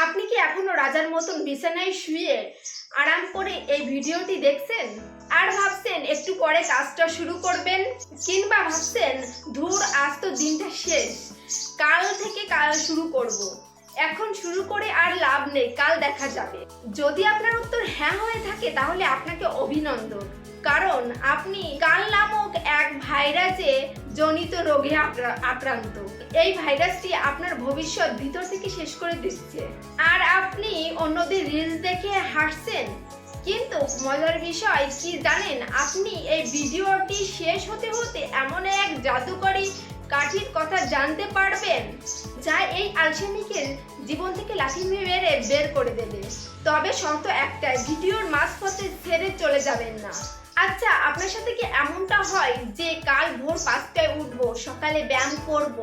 আপনি কি এখনো রাজার মতন বিছানায় শুয়ে আরাম করে এই ভিডিওটি দেখছেন আর ভাবছেন একটু পরে কাজটা শুরু করবেন, কিংবা ভাবছেন ধুর আজ তো দিনটা শেষ, কাল থেকে কাজ শুরু করব। এখন শুরু করে আর লাভ নেই, কাল দেখা যাবে। যদি আপনার উত্তর হ্যাঁ হয়ে থাকে তাহলে আপনাকে অভিনন্দন, কারণ আপনি কাল নামক এক ভাইরাসে জনিত রোগে আক্রান্ত। এই ভাইরাসটি আপনার ভবিষ্যৎ ভিতর থেকে শেষ করে দিচ্ছে। আর আপনি অন্যদের রিলস দেখে হাসছেন, কিন্তু মজার বিষয় কি জানেন, আপনি এই ভিডিওটি শেষ হতে হতে এমন এক জাদুকরী কাঠির কথা জানতে পারবেন যা এই আলসেমিকের জীবন থেকে লাথি মেরে বের করে দেবে। তবে শর্ত একটাই, ভিডিওর মাঝপথে ছেড়ে চলে যাবেন না। আচ্ছা, আপনার সাথে কি এমনটা হয় যে কাল ভোর 5টায় উঠবো, সকালে ব্যায়াম করব,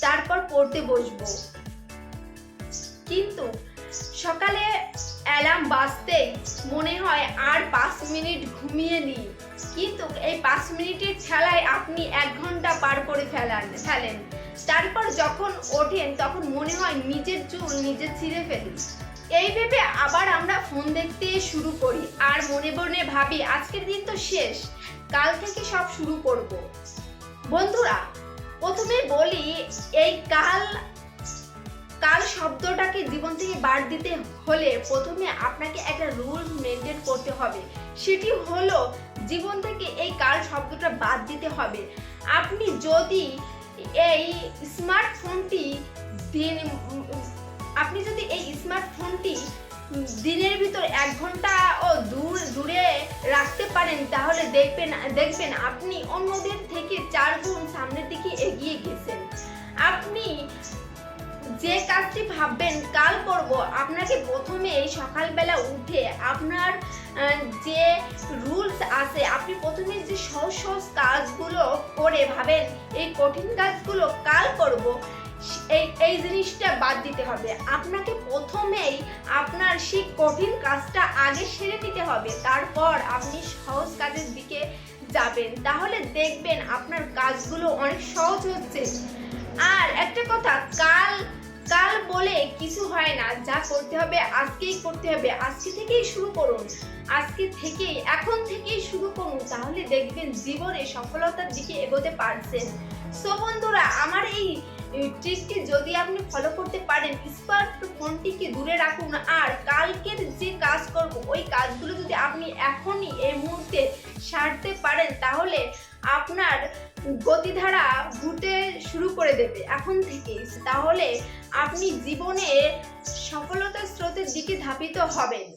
তারপর পড়তে বসবো, কিন্তু সকালে অ্যালার্ম বাজতেই মনে হয় আর 5 মিনিট ঘুমিয়ে নিই, কিন্তু এই 5 মিনিটের ঠেলায় আপনি 1 ঘন্টা পার করে ফেলেন। তারপর যখন ওঠেন তখন মনে হয় নিজের চুল নিজে ছিঁড়ে ফেলি। এই ভেবে আবার আমরা ফোন দেখতে শুরু করি আর মনে মনে ভাবি আজকের দিন তো শেষ, কাল থেকে সব শুরু করব। বন্ধুরা, প্রথমে বলি এই কাল শব্দটাকে জীবন থেকে বাদ দিতে হলে প্রথমে আপনাকে একটা রুল মেনটেন করতে হবে। সেটি হলো জীবন থেকে এই কাল শব্দটা বাদ দিতে হবে। আপনি যদি এই স্মার্টফোনটি দিনের ভিতর 1 ঘন্টা দূরে রাখতে পারেন, তাহলে দেখবেন আপনি অন্যদের থেকে 4 গুণ সামনের দিকে এগিয়ে গেছেন। আপনি যে কাজটি ভাববেন কাল করব, আপনাকে প্রথমে সকালবেলা উঠে আপনার যে রুলস আছে, আপনি প্রথমে যে সহজ কাজগুলো করে ভাবেন এই কঠিন কাজগুলো কাল করব, এই জিনিসটা বাদ দিতে হবে। আপনাকে প্রথমেই আপনার সেই কঠিন কাজটা আগে সেরে নিতে হবে, তারপর আপনি সহজ কাজের দিকে যাবেন। তাহলে দেখবেন আপনার কাজগুলো অনেক সহজ হচ্ছে। আর একটা কথা, কাল বলে কিছু হয় না, যা করতে হবে আজকেই করতে হবে। আজকে থেকেই শুরু করুন, এখন থেকেই শুরু করুন, তাহলে দেখবেন জীবনে সফলতার দিকে এগোতে পারছেন। সো বন্ধুরা, আমার এই ট্রিকটি যদি আপনি ফলো করতে পারেন, স্মার্টফোনটিকে দূরে রাখুন, আর কালকের যে কাজ করব ওই কাজগুলো যদি আপনি এখনই এই মুহূর্তে সারতে পারেন, তাহলে আপনার গতিধারা ঘুরতে শুরু করে দেবে এখন থেকেই। তাহলে আপনি জীবনে সফলতার স্রোতের দিকে ধাবিত হবেন।